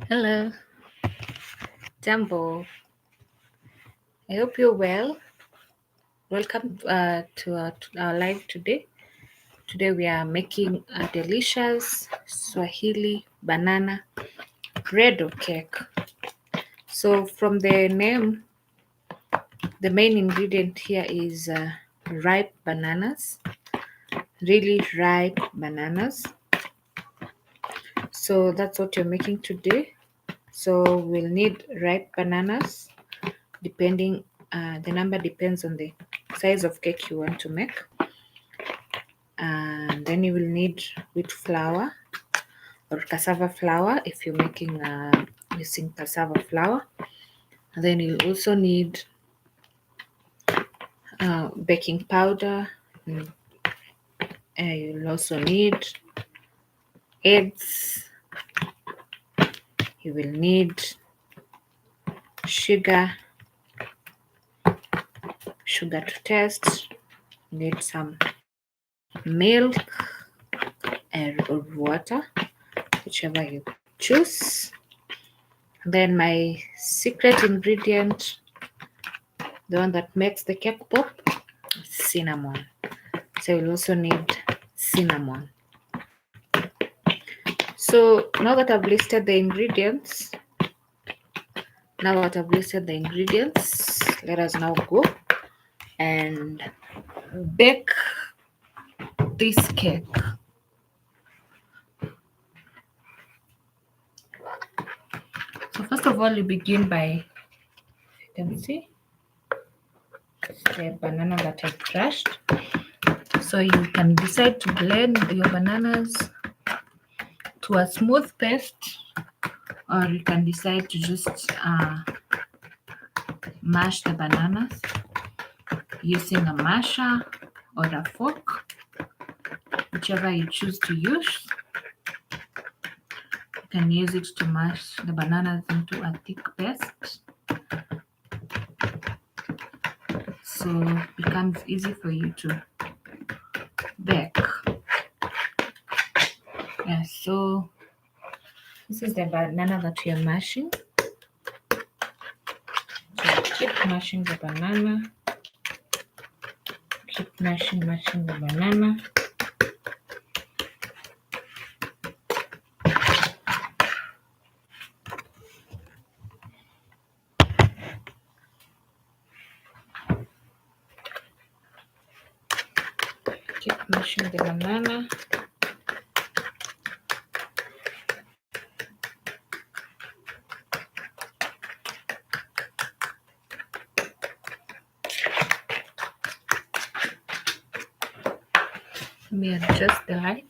Hello, Jambo. I hope you're well. Welcome to our live today. Today we are making a delicious Swahili banana bread or cake. So from the name, the main ingredient here is ripe bananas, really ripe bananas. So that's what you're making today. So we'll need ripe bananas, depending. The number depends on the size of cake you want to make. And then you will need wheat flour or cassava flour if you're making using cassava flour. And then you'll also need baking powder. You'll also need eggs. You will need sugar to taste. You need some milk or water, whichever you choose. Then my secret ingredient, the one that makes the cake pop, is cinnamon. So you'll also need cinnamon. So now that I've listed the ingredients, let us now go and bake this cake. So first of all, you begin by, you can see the banana that I crushed. So you can decide to blend your bananas to a smooth paste, or you can decide to just mash the bananas using a masher or a fork, whichever you choose to use. You can use it to mash the bananas into a thick paste, so it becomes easy for you to bake. Yeah, so this is the banana that we are mashing. So keep mashing the banana. Keep mashing the banana. Keep mashing the banana. Let me adjust the light.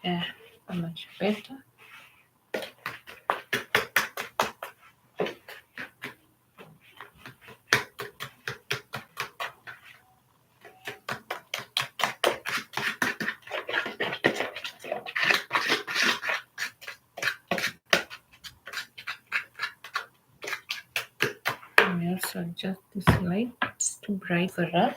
Yeah, much better. Let me also adjust this light. It's too bright for us.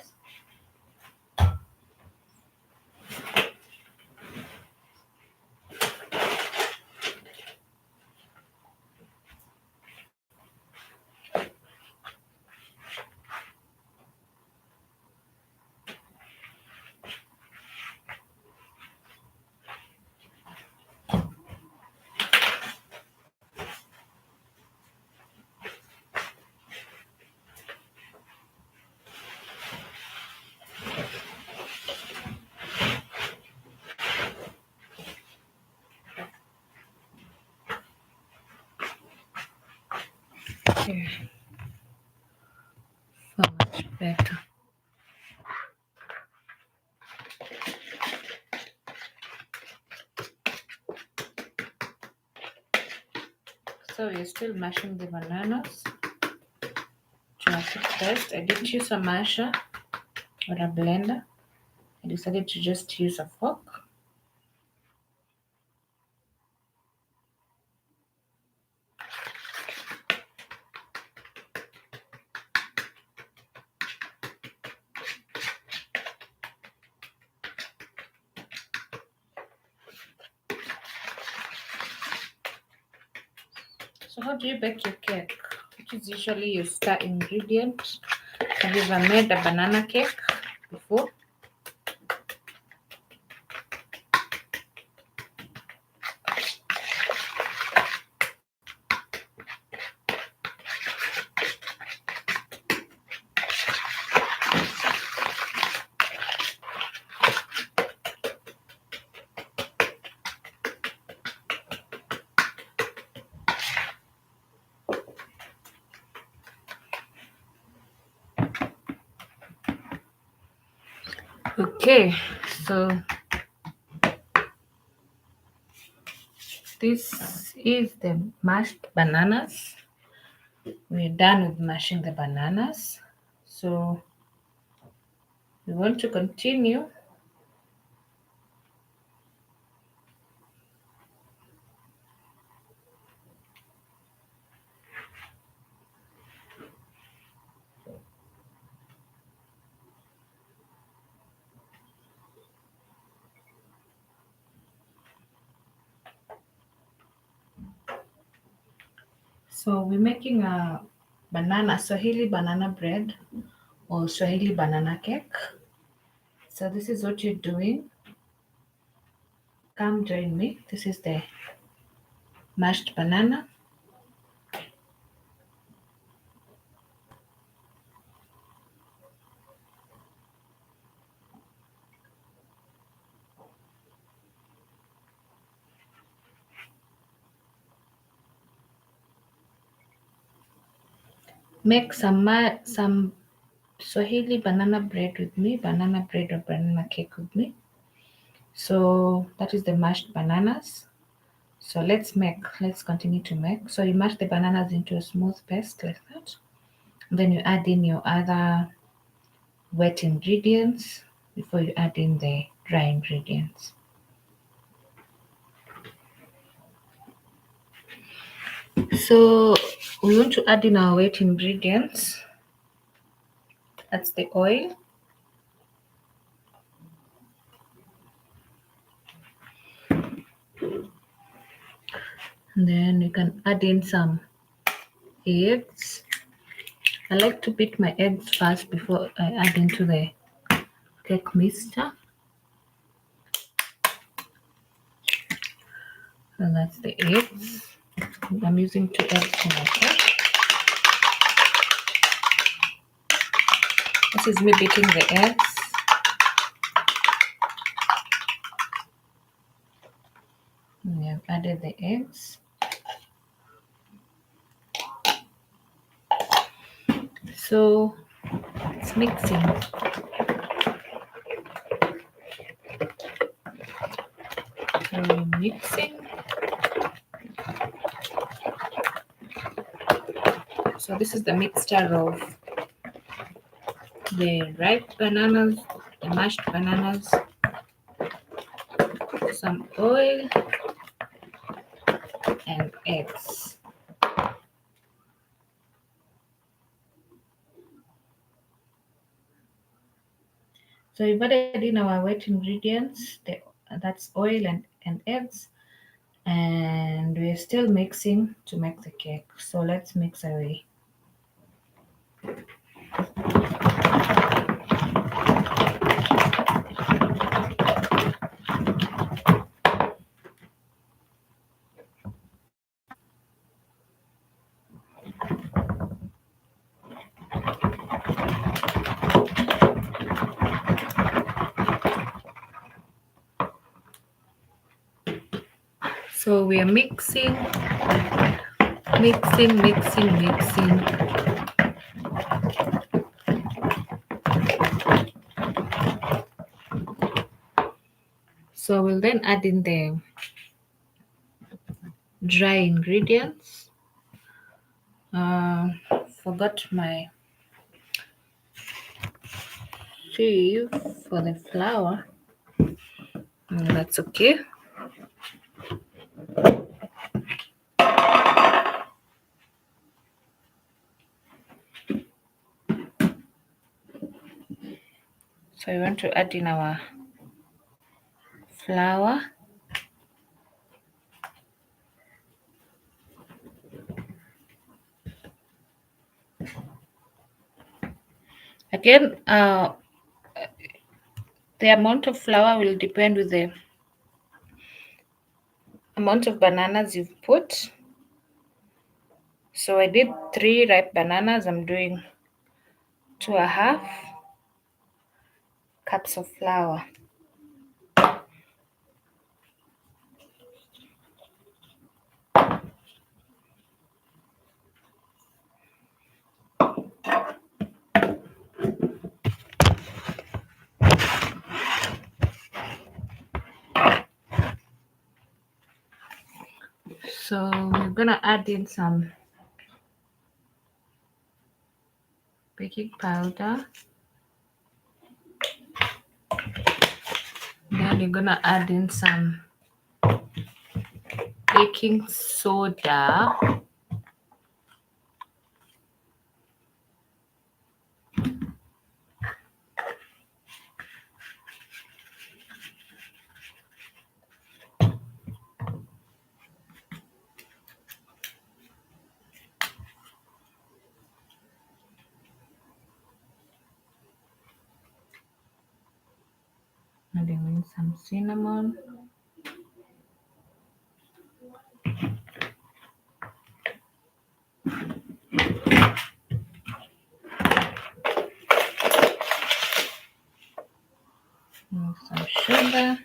Yeah, so much better. So we're still mashing the bananas to a thick paste. I didn't use a masher or a blender. I decided to just use a fork. So how do you bake your cake? Which is usually your star ingredient. Have you ever made a banana cake before? Okay, so this is the mashed bananas. We're done with mashing the bananas. So we want to continue. So we're making a Swahili banana bread or Swahili banana cake. So this is what you're doing. Come join me. This is the mashed banana. Make some Swahili banana bread with me, banana bread or banana cake with me. So that is the mashed bananas. So let's continue to make. So you mash the bananas into a smooth paste like that. Then you add in your other wet ingredients before you add in the dry ingredients. So we want to add in our wet ingredients. That's the oil. And then you can add in some eggs. I like to beat my eggs first before I add into the cake mixture. And that's the eggs. I'm using 2 eggs in my cake. This is me beating the eggs. We have added the eggs. So it's mixing. So mixing. So this is the mixture of the ripe bananas, the mashed bananas, some oil, and eggs. So we've added in our wet ingredients, that's oil and eggs, and we're still mixing to make the cake. So let's mix away. So we are mixing. So we'll then add in the dry ingredients. Forgot my sieve for the flour. That's okay. So we want to add in our flour. Again, the amount of flour will depend with the amount of bananas you've put. So I did 3 ripe bananas. I'm doing 2.5 cups of flour. So we're gonna add in some baking powder. Then you're gonna add in some baking soda. Adding in some cinnamon. And some sugar.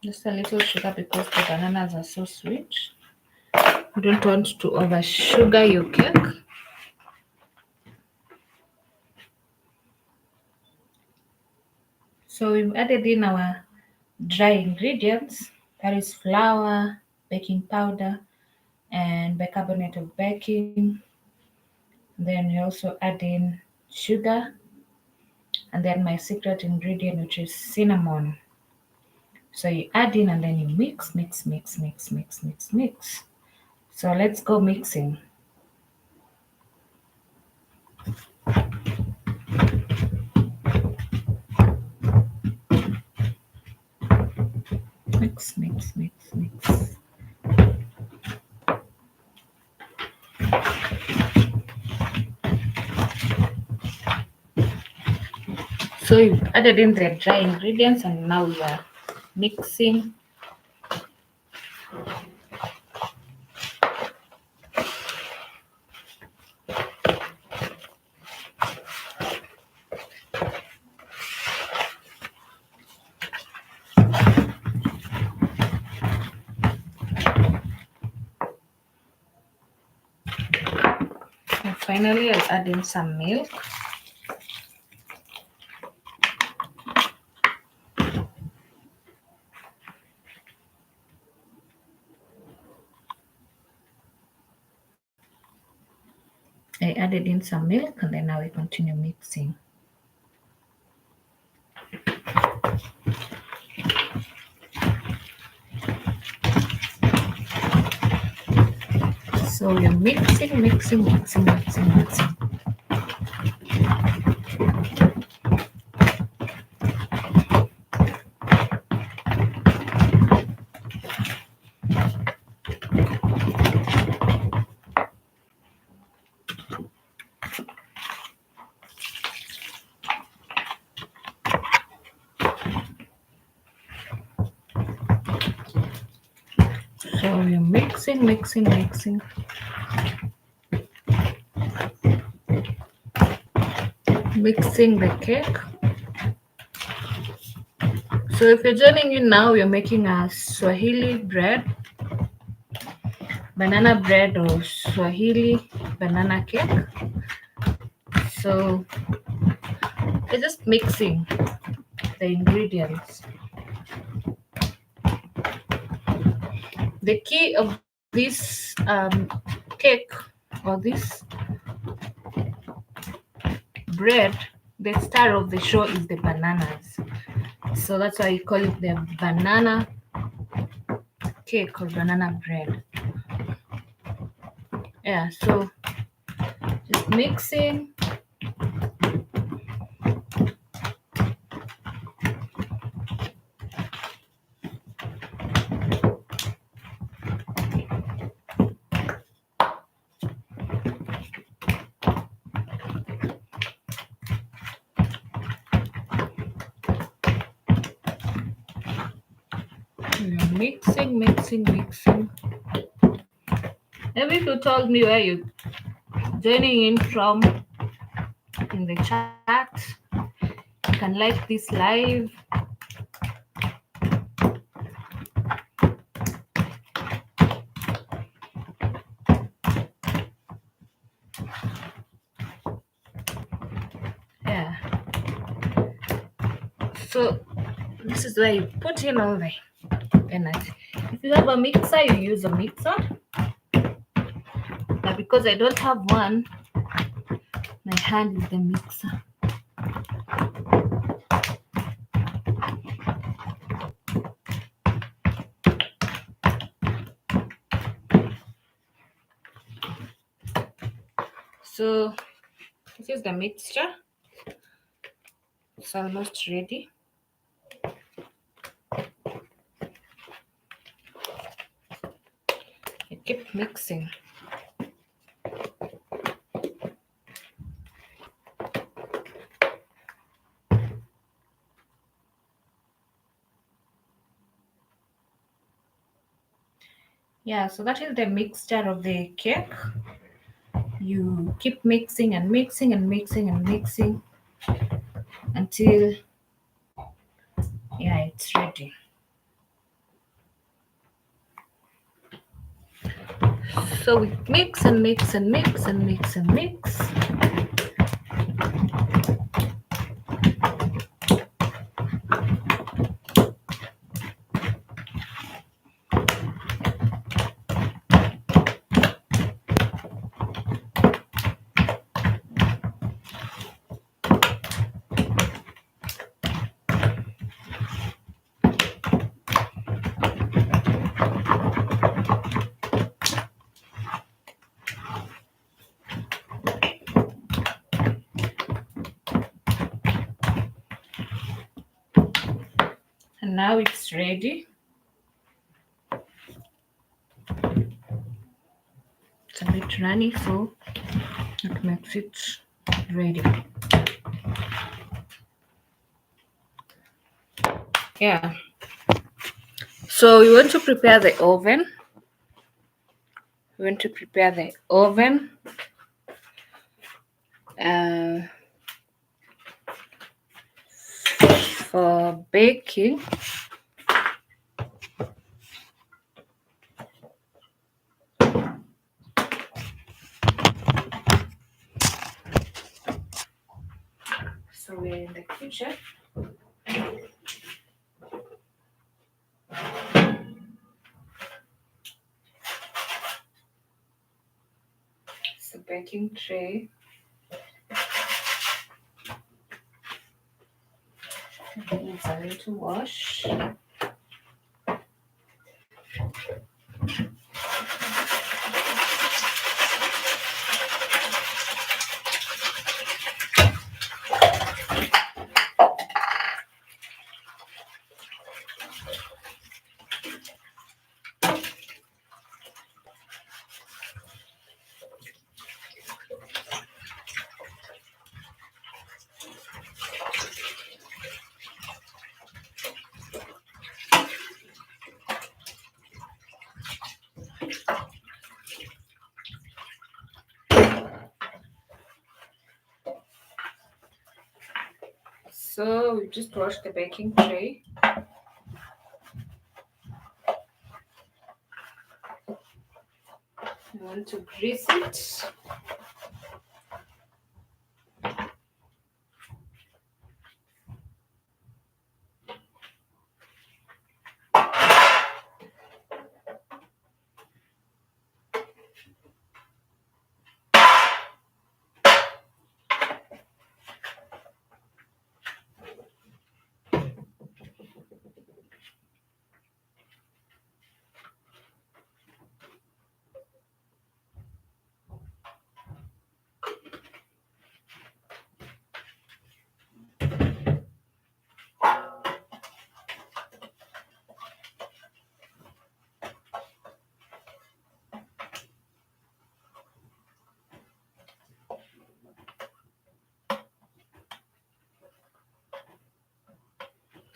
Just a little sugar because the bananas are so sweet. You don't want to over sugar your cake. So we've added in our dry ingredients, that is flour, baking powder, and bicarbonate of baking. Then we also add in sugar, and then my secret ingredient, which is cinnamon. So you add in and then you mix, mix, mix, mix, mix, mix, mix. So let's go mixing. Mix, mix, mix, mix. So you added in the dry ingredients and now we are mixing. And finally, I'll add in some milk. I added in some milk and then now we continue mixing. So you're mixing, mixing, mixing, mixing, mixing. So you're mixing, mixing, mixing. Mixing the cake. So if you're joining in now, we're making a Swahili bread, banana bread or Swahili banana cake. So we're just mixing the ingredients. The key of this cake or this bread, the star of the show is the bananas. So that's why you call it the banana cake or banana bread. Yeah, so just mixing. Mixing, mixing, mixing. Maybe if you told me where you joining in from in the chat, you can like this live. Yeah. So this is where you put in all the peanuts. If you have a mixer, you use a mixer. But because I don't have one, my hand is the mixer. So this is the mixture. It's almost ready. I keep mixing. Yeah, so that is the mixture of the cake. You keep mixing and mixing and mixing and mixing until, yeah, it's ready. So we mix and mix and mix and mix and mix. And now it's ready. It's a bit runny, so it makes it ready. Yeah. So we want to prepare the oven. We want to prepare the oven. For baking. So we're in the kitchen. It's a baking tray. It needs a little wash. So we just wash the baking tray. We want to grease it.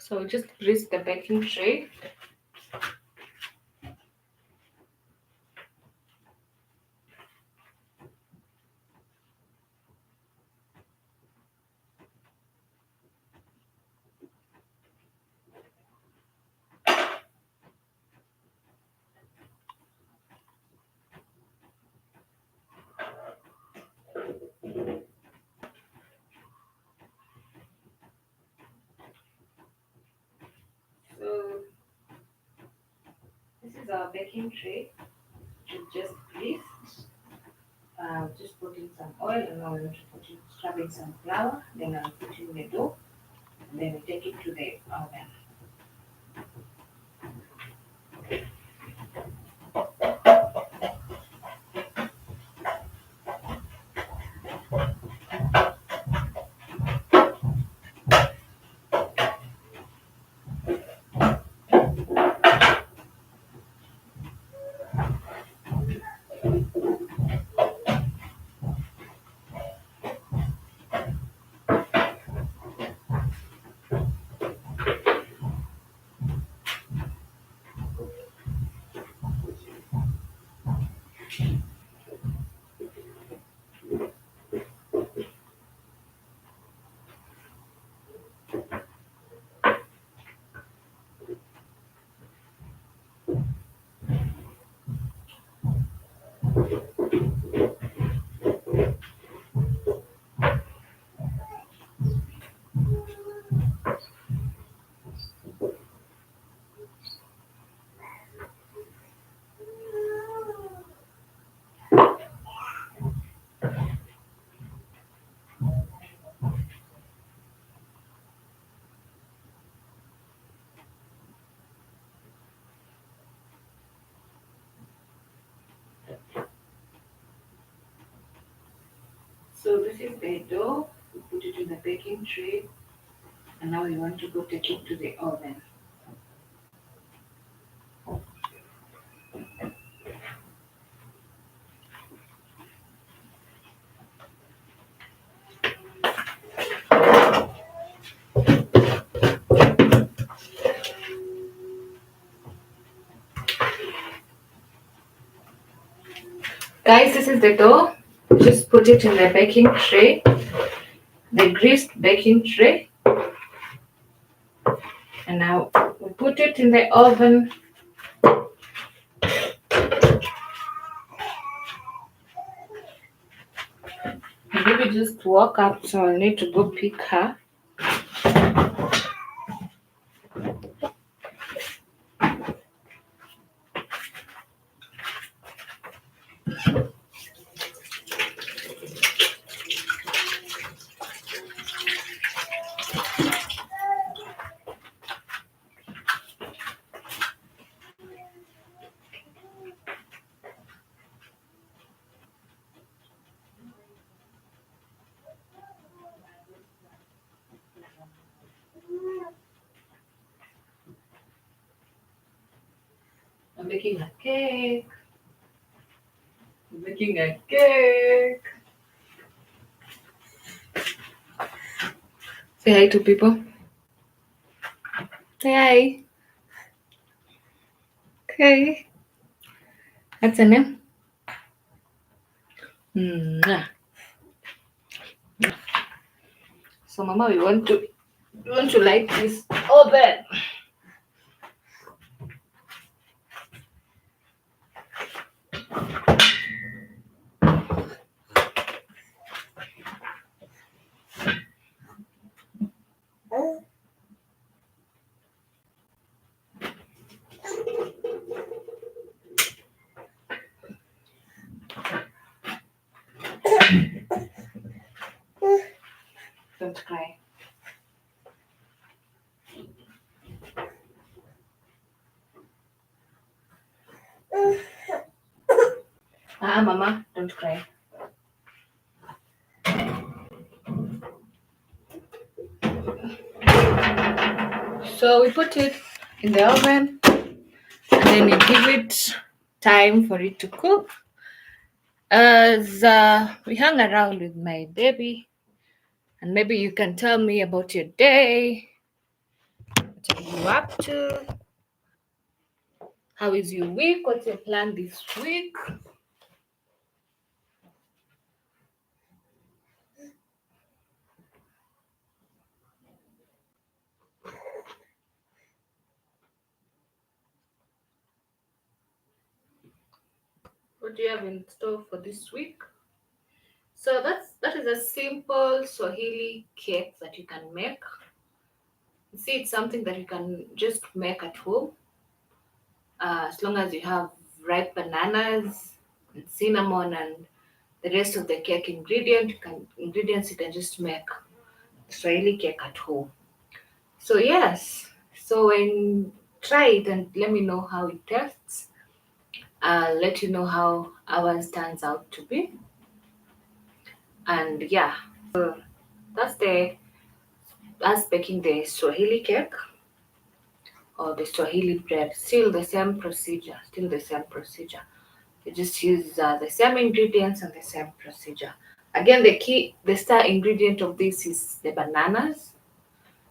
So we just grease the baking tray. is our baking tray. Should just greased. Just put in some oil and now we're going to put in, scrub in some flour. Then I'll put in the dough. And then we take it to the oven. So this is the dough. We put it in the baking tray. And now we want to go take it to the oven. Guys, this is the dough. Just put it in the baking tray, the greased baking tray. And now we put it in the oven. Baby just woke up, so I need to go pick her. I'm making a cake. I'm making a cake. Say hi to people. Say hi. Okay. What's the name? So, Mama, we want to light this oven. Don't cry. Mama, don't cry. So we put it in the oven and then we give it time for it to cook. As we hang around with my baby, and maybe you can tell me about your day. What are you up to? How is your week? What's your plan this week? What do you have in store for this week? So that is a simple Swahili cake that you can make. See, it's something that you can just make at home. as long as you have ripe bananas and cinnamon and the rest of the cake ingredients, you can just make Swahili cake at home. So yes, so when try it and let me know how it tastes. I'll let you know how ours turns out to be. And yeah, that's that's baking the Swahili cake or the Swahili bread. Still the same procedure. Still the same procedure. You just use the same ingredients and the same procedure. Again, the star ingredient of this is the bananas.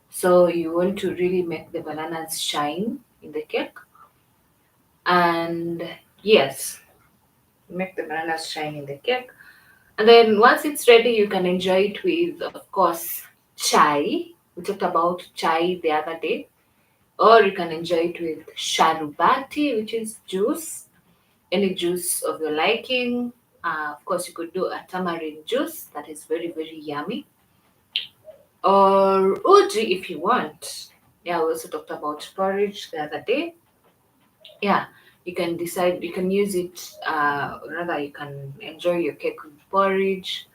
So you want to really make the bananas shine in the cake. And yes, make the bananas shine in the cake. And then once it's ready, you can enjoy it with, of course, chai. We talked about chai the other day. Or you can enjoy it with sharubati, which is juice, any juice of your liking. Of course, you could do a tamarind juice that is very, very yummy. Or uji if you want. Yeah, we also talked about porridge the other day. Yeah, you can decide, you can use it, rather, you can enjoy your cake with porridge.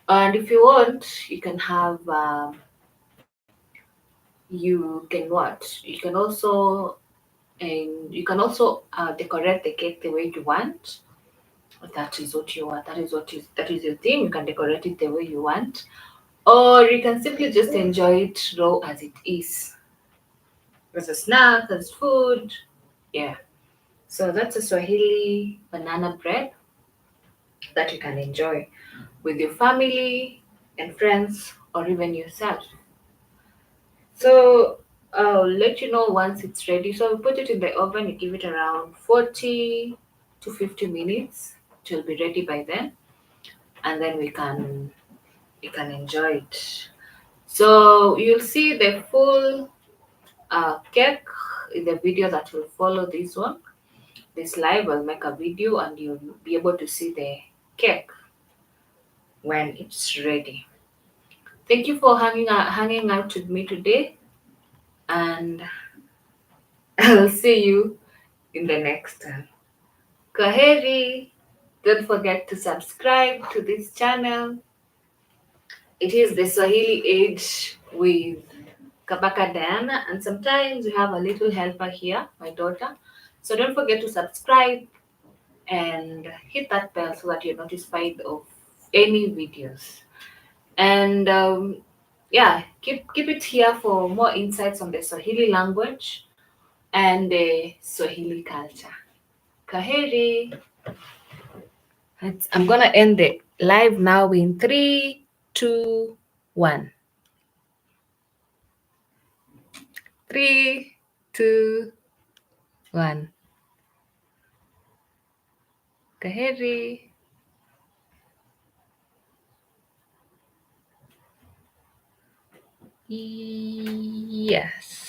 And if you want, you can have, you can what? You can also decorate the cake the way you want. If that is what you want. That is your theme. You can decorate it the way you want, or you can simply just enjoy it raw as it is, as a snack, as food. Yeah. So that's a Swahili banana bread that you can enjoy with your family and friends, or even yourself. So I'll let you know once it's ready. So we put it in the oven. You give it around 40 to 50 minutes. It will be ready by then, and then you can enjoy it. So you'll see the full cake in the video that will follow this one. This live will make a video, and you'll be able to see the cake when it's ready. Thank you for hanging out with me today, and I'll see you in the next one. Kwaheri! Don't forget to subscribe to this channel. It is the Swahili Age with Kabaka Diana, and sometimes we have a little helper here, my daughter. So don't forget to subscribe and hit that bell so that you're notified of any videos. And yeah, keep it here for more insights on the Swahili language and the Swahili culture. Kaheri. I'm gonna end the live now in 3, 2, 1. 3, 2, 1. Kaheri. Yes.